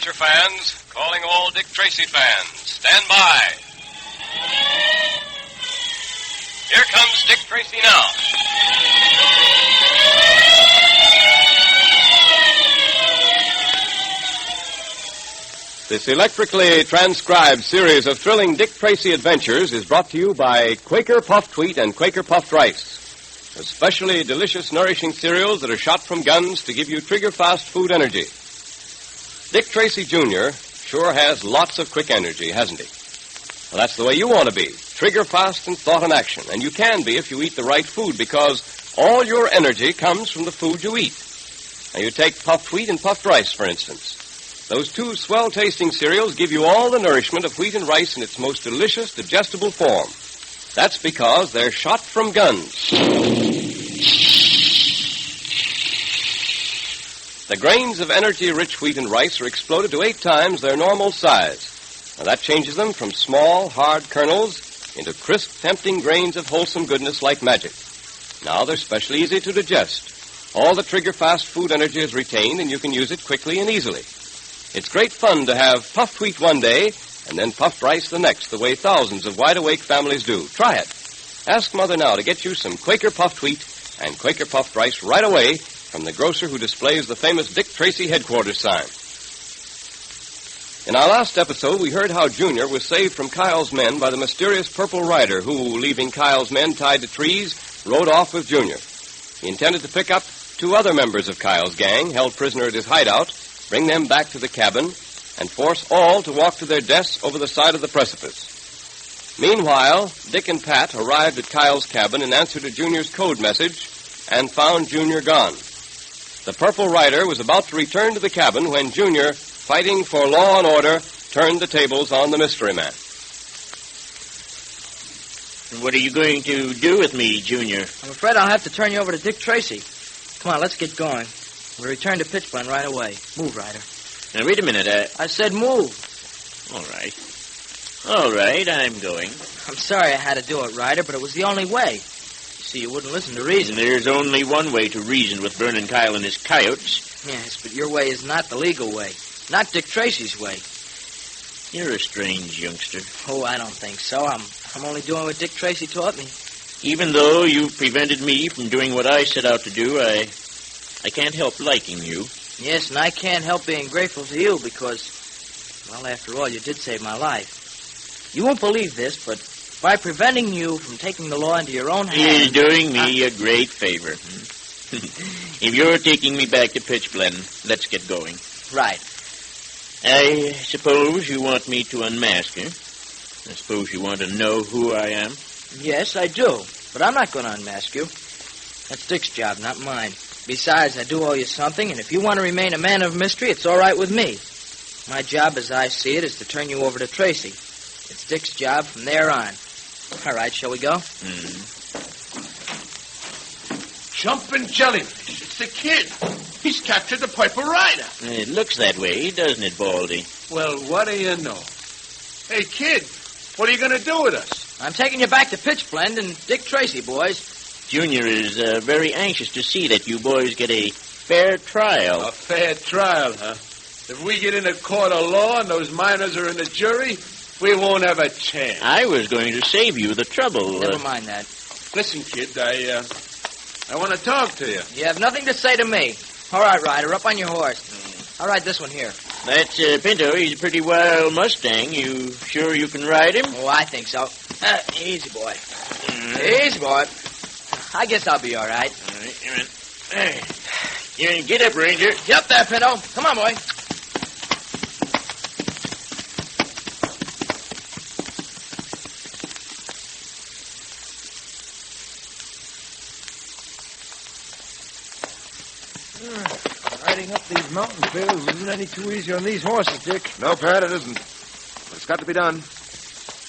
adventure fans, calling all Dick Tracy fans. Stand by. Here comes Dick Tracy now. This electrically transcribed series of thrilling Dick Tracy adventures is brought to you by Quaker Puffed Wheat and Quaker Puffed Rice, especially delicious, nourishing cereals that are shot from guns to give you trigger-fast food energy. Dick Tracy, Jr. sure has lots of quick energy, hasn't he? Well, that's the way you want to be, trigger-fast in thought and action, and you can be if you eat the right food, because all your energy comes from the food you eat. Now, you take puffed wheat and puffed rice, for instance. Those two swell-tasting cereals give you all the nourishment of wheat and rice in its most delicious, digestible form. That's because they're shot from guns. The grains of energy-rich wheat and rice are exploded to 8 times their normal size. Now, that changes them from small, hard kernels into crisp, tempting grains of wholesome goodness like magic. Now they're specially easy to digest. All the trigger-fast food energy is retained, and you can use it quickly and easily. It's great fun to have puffed wheat one day and then puffed rice the next, the way thousands of wide-awake families do. Try it. Ask Mother now to get you some Quaker Puffed Wheat and Quaker Puffed Rice right away from the grocer who displays the famous Dick Tracy headquarters sign. In our last episode, we heard how Junior was saved from Kyle's men by the mysterious Purple Rider who, leaving Kyle's men tied to trees, rode off with Junior. He intended to pick up 2 other members of Kyle's gang, held prisoner at his hideout, bring them back to the cabin, and force all to walk to their deaths over the side of the precipice. Meanwhile, Dick and Pat arrived at Kyle's cabin in answer to Junior's code message and found Junior gone. The Purple Rider was about to return to the cabin when Junior, fighting for law and order, turned the tables on the mystery man. What are you going to do with me, Junior? I'm afraid I'll have to turn you over to Dick Tracy. Come on, let's get going. We'll return to Pitchblende right away. Move, Ryder. Now, wait a minute. I said move. All right. All right, I'm going. I'm sorry I had to do it, Ryder, but it was the only way. You see, you wouldn't listen to reason. There's only one way to reason with Vernon Kyle and his coyotes. Yes, but your way is not the legal way. Not Dick Tracy's way. You're a strange youngster. Oh, I don't think so. I'm only doing what Dick Tracy taught me. Even though you prevented me from doing what I set out to do, I can't help liking you. Yes, and I can't help being grateful to you because, well, after all, you did save my life. You won't believe this, but by preventing you from taking the law into your own hands... You're doing me a great favor. If you're taking me back to Pitchblende, let's get going. Right. I suppose you want me to unmask you. I suppose you want to know who I am. Yes, I do, but I'm not going to unmask you. That's Dick's job, not mine. Besides, I do owe you something, and if you want to remain a man of mystery, it's all right with me. My job, as I see it, is to turn you over to Tracy. It's Dick's job from there on. All right, shall we go? Jumping jellyfish. It's the kid. He's captured the Purple Rider. It looks that way, doesn't it, Baldy? Well, what do you know? Hey, kid, what are you going to do with us? I'm taking you back to Pitchblende and Dick Tracy, boys. Junior is very anxious to see that you boys get a fair trial. A fair trial, huh? If we get in a court of law and those miners are in the jury, we won't have a chance. I was going to save you the trouble. Never mind that. Listen, kid, I want to talk to you. You have nothing to say to me. All right, Ryder, up on your horse. I'll ride this one here. That's Pinto. He's a pretty wild Mustang. You sure you can ride him? Oh, I think so. Easy, boy. Easy, boy. I guess I'll be all right. All right. Hey. Get up, Ranger. Get up there, Pinto. Come on, boy. Riding up these mountain trails isn't any too easy on these horses, Dick. No, Pat, it isn't. But it's got to be done.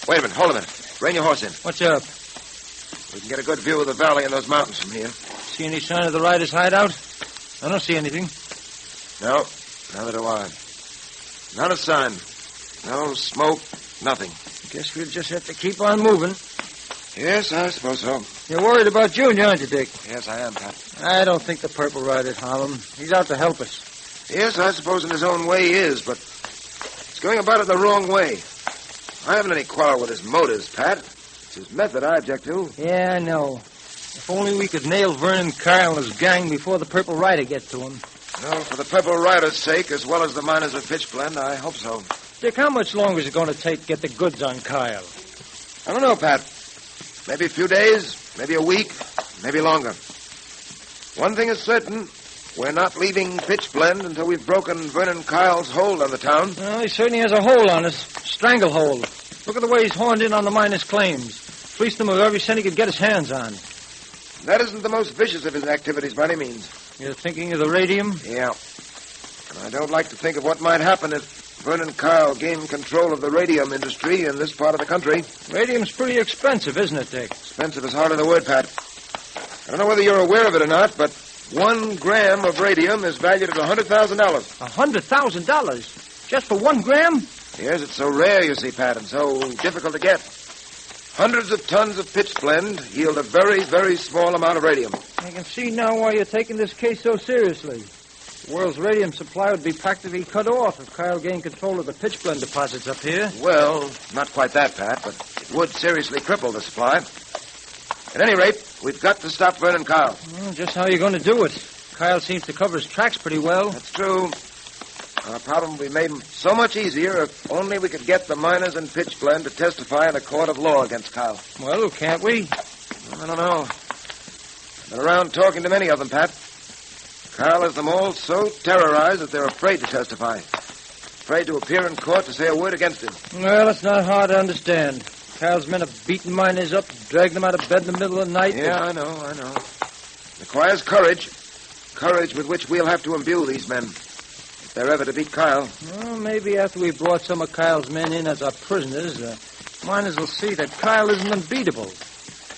Wait a minute. Hold a minute. Rein your horse in. What's up? We can get a good view of the valley and those mountains from here. See any sign of the rider's hideout? I don't see anything. No, neither do I. Not a sign. No smoke, nothing. Guess we'll just have to keep on moving. Yes, I suppose so. You're worried about Junior, aren't you, Dick? Yes, I am, Pat. I don't think the Purple Rider'd harm him. He's out to help us. Yes, I suppose in his own way he is, but He's going about it the wrong way. I haven't any quarrel with his motives, Pat. It's his method I object to. Yeah, I know. If only we could nail Vernon Kyle and his gang before the Purple Rider gets to him. No, for the Purple Rider's sake, as well as the miners of Pitchblende, I hope so. Dick, how much longer is it going to take to get the goods on Kyle? I don't know, Pat. Maybe a few days, maybe a week, maybe longer. One thing is certain. We're not leaving Pitchblende until we've broken Vernon Kyle's hold on the town. Well, he certainly has a hold on us. Stranglehold. Look at the way he's horned in on the miners' claims. Fleeced them of every cent he could get his hands on. That isn't the most vicious of his activities by any means. You're thinking of the radium? Yeah. And I don't like to think of what might happen if Vernon Kyle gained control of the radium industry in this part of the country. Radium's pretty expensive, isn't it, Dick? Expensive is hardly the word, Pat. I don't know whether you're aware of it or not, but 1 gram of radium is valued at $100,000. $100,000? Just for 1 gram? Yes, it's so rare, you see, Pat, and so difficult to get. Hundreds of tons of pitchblende yield a very, very small amount of radium. I can see now why you're taking this case so seriously. The world's radium supply would be practically cut off if Kyle gained control of the pitchblende deposits up here. Well, not quite that, Pat, but it would seriously cripple the supply. At any rate, we've got to stop Vernon Kyle. Well, just how are you going to do it? Kyle seems to cover his tracks pretty well. That's true. Our problem would be made so much easier if only we could get the miners in Pitchblende to testify in a court of law against Kyle. Well, can't we? I don't know. I've been around talking to many of them, Pat. Kyle has them all so terrorized that they're afraid to testify. Afraid to appear in court to say a word against him. Well, it's not hard to understand. Kyle's men have beaten miners up, dragged them out of bed in the middle of the night. Yeah, I know. It requires courage. Courage with which we'll have to imbue these men. If they're ever to beat Kyle. Well, maybe after we brought some of Kyle's men in as our prisoners, miners will see that Kyle isn't unbeatable.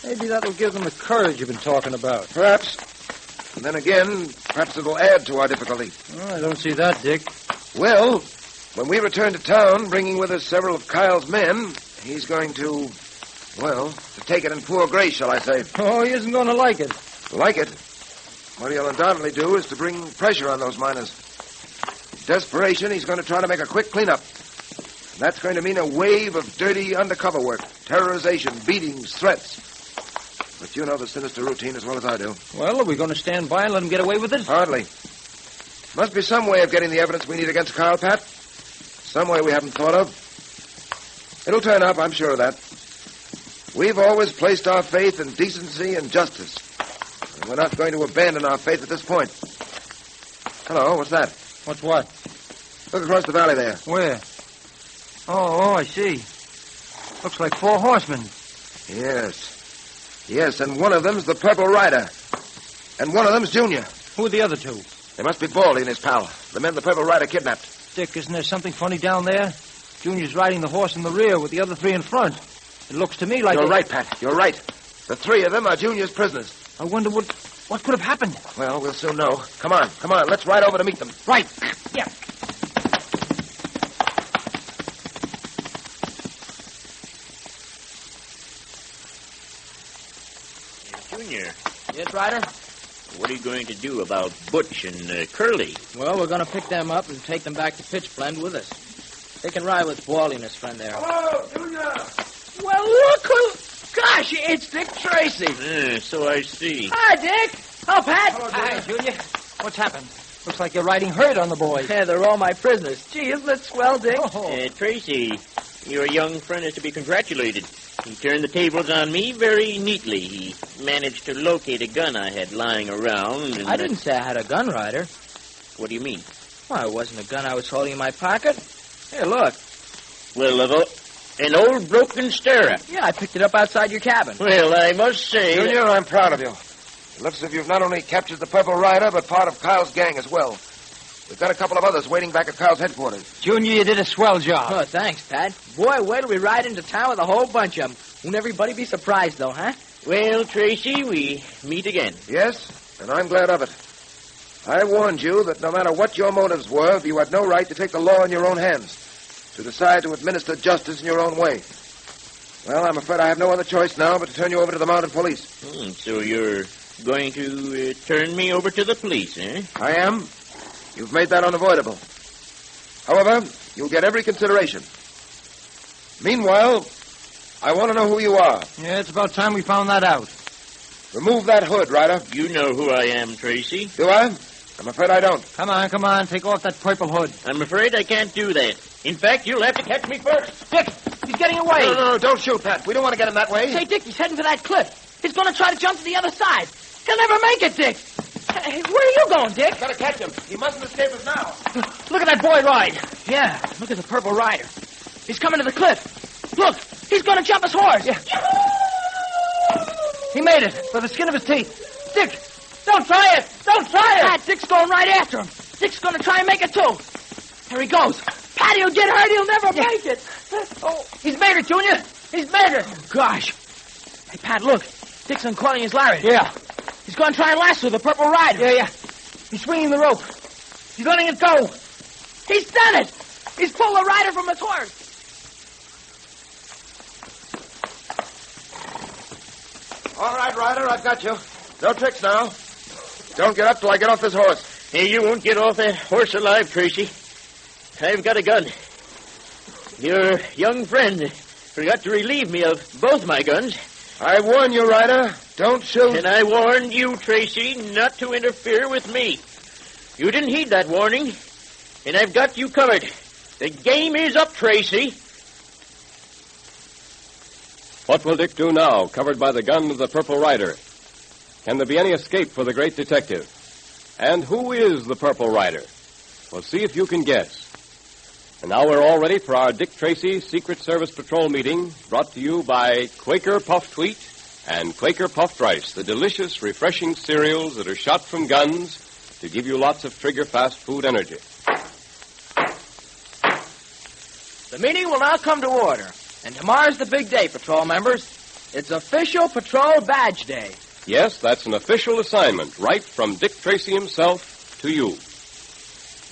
Maybe that'll give them the courage you've been talking about. Perhaps. And then again, perhaps it'll add to our difficulty. Oh, I don't see that, Dick. Well, when we return to town, bringing with us several of Kyle's men, he's going to take it in poor grace, shall I say. Oh, he isn't going to like it. Like it? What he'll undoubtedly do is to bring pressure on those miners. In desperation, he's going to try to make a quick cleanup. That's going to mean a wave of dirty undercover work, terrorization, beatings, threats. But you know the sinister routine as well as I do. Well, are we going to stand by and let him get away with it? Hardly. Must be some way of getting the evidence we need against Kyle, Pat. Some way we haven't thought of. It'll turn up, I'm sure of that. We've always placed our faith in decency and justice. And we're not going to abandon our faith at this point. Hello, what's that? What's what? Look across the valley there. Where? Oh, I see. Looks like 4 horsemen. Yes, and one of them's the Purple Rider. And one of them's Junior. Who are the other 2? They must be Baldy and his pal. The men the Purple Rider kidnapped. Dick, isn't there something funny down there? Junior's riding the horse in the rear with the other 3 in front. It looks to me like... You're right, Pat. You're right. The 3 of them are Junior's prisoners. I wonder what could have happened. Well, we'll soon know. Come on. Let's ride over to meet them. Right. Yeah. Junior, Yes, Ryder? what are you going to do about Butch and Curly? Well, we're going to pick them up and take them back to Pitchblende with us. They can ride with Baldy and his friend there. Hello, Junior. Well, look who... Gosh, it's Dick Tracy. So I see. Hi, Dick. Oh, Pat. Hi, Junior. What's happened? Looks like you're riding herd on the boys. Yeah, they're all my prisoners. Gee, isn't it swell, Dick? Tracy, your young friend is to be congratulated. He turned the tables on me very neatly. He managed to locate a gun I had lying around. And I didn't say I had a gun, Ryder. What do you mean? Well, it wasn't a gun I was holding in my pocket. Here, look. Well, an old broken stirrup. Yeah, I picked it up outside your cabin. Well, I must say... Junior, I'm proud of you. It looks as if you've not only captured the Purple Rider, but part of Kyle's gang as well. We've got a couple of others waiting back at Kyle's headquarters. Junior, you did a swell job. Oh, thanks, Pat. Boy, wait till we ride into town with a whole bunch of them. Won't everybody be surprised, though, huh? Well, Tracy, we meet again. Yes, and I'm glad of it. I warned you that no matter what your motives were, you had no right to take the law in your own hands, to decide to administer justice in your own way. Well, I'm afraid I have no other choice now but to turn you over to the mounted police. So you're going to turn me over to the police, eh? I am. You've made that unavoidable. However, you'll get every consideration. Meanwhile, I want to know who you are. Yeah, it's about time we found that out. Remove that hood, Ryder. You know who I am, Tracy. Do I? I'm afraid I don't. Come on. Take off that purple hood. I'm afraid I can't do that. In fact, you'll have to catch me first. Dick, he's getting away. No, don't shoot, Pat. We don't want to get him that way. Say, Dick, he's heading for that cliff. He's going to try to jump to the other side. He'll never make it, Dick. Hey, where are you going, Dick? Gotta catch him. He mustn't escape us now. Look at that boy ride. Yeah, look at the purple rider. He's coming to the cliff. Look, he's going to jump his horse. Yeah. He made it by the skin of his teeth. Dick, don't try it. Pat, Dick's going right after him. Dick's going to try and make it, too. There he goes. Pat, he'll get hurt. He'll never make it. Oh, he's made it, Junior. He's made it. Oh, gosh. Hey, Pat, look. Dick's uncoiling his lariat. Yeah. He's going to try and lasso the purple rider. Yeah. He's swinging the rope. He's letting it go. He's done it. He's pulled the rider from his horse. All right, Ryder, I've got you. No tricks now. Don't get up till I get off this horse. Hey, you won't get off that horse alive, Tracy. I've got a gun. Your young friend forgot to relieve me of both my guns. I warn you, Ryder. Don't shoot. And I warned you, Tracy, not to interfere with me. You didn't heed that warning, and I've got you covered. The game is up, Tracy. What will Dick do now, covered by the gun of the Purple Rider? Can there be any escape for the great detective? And who is the Purple Rider? Well, see if you can guess. And now we're all ready for our Dick Tracy Secret Service Patrol meeting, brought to you by Quaker Puffed Wheat and Quaker Puffed Rice, the delicious, refreshing cereals that are shot from guns to give you lots of trigger-fast food energy. The meeting will now come to order. And tomorrow's the big day, patrol members. It's official Patrol Badge Day. Yes, that's an official assignment, right from Dick Tracy himself to you.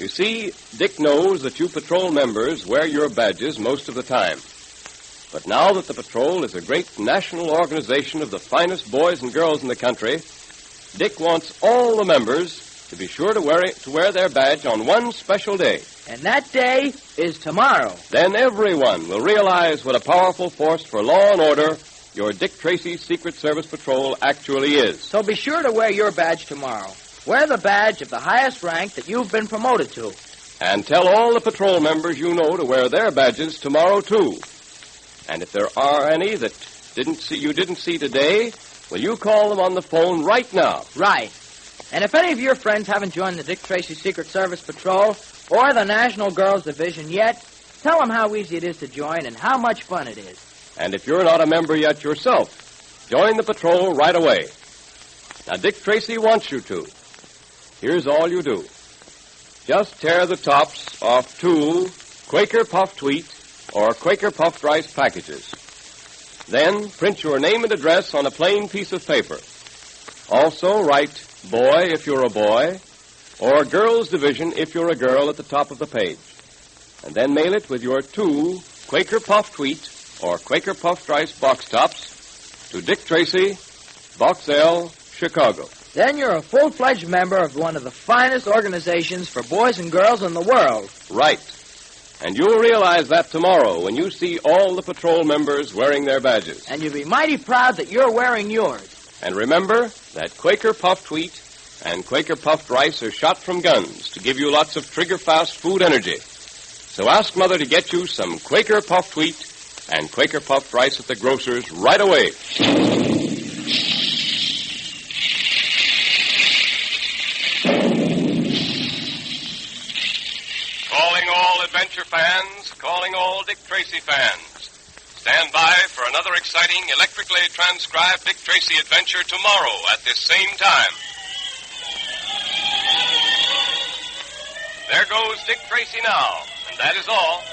You see, Dick knows that you patrol members wear your badges most of the time. But now that the patrol is a great national organization of the finest boys and girls in the country, Dick wants all the members to be sure to wear their badge on one special day. And that day is tomorrow. Then everyone will realize what a powerful force for law and order your Dick Tracy Secret Service Patrol actually is. So be sure to wear your badge tomorrow. Wear the badge of the highest rank that you've been promoted to. And tell all the patrol members you know to wear their badges tomorrow, too. And if there are any that you didn't see today, will you call them on the phone right now? Right. And if any of your friends haven't joined the Dick Tracy Secret Service Patrol or the National Girls Division yet, tell them how easy it is to join and how much fun it is. And if you're not a member yet yourself, join the patrol right away. Now, Dick Tracy wants you to. Here's all you do. Just tear the tops off 2 Quaker Puffed Wheat or Quaker Puffed Rice packages. Then print your name and address on a plain piece of paper. Also write boy if you're a boy, or girls division if you're a girl at the top of the page. And then mail it with your 2 Quaker Puffed Wheat or Quaker Puffed Rice box tops to Dick Tracy, Box L, Chicago. Then you're a full-fledged member of one of the finest organizations for boys and girls in the world. Right. And you'll realize that tomorrow when you see all the patrol members wearing their badges. And you'll be mighty proud that you're wearing yours. And remember that Quaker Puffed Wheat and Quaker Puffed Rice are shot from guns to give you lots of trigger-fast food energy. So ask Mother to get you some Quaker Puffed Wheat and Quaker Puffed Rice at the grocer's right away. Calling all adventure fans, calling all Dick Tracy fans. Stand by for another exciting, electrically transcribed Dick Tracy adventure tomorrow at this same time. There goes Dick Tracy now, and that is all.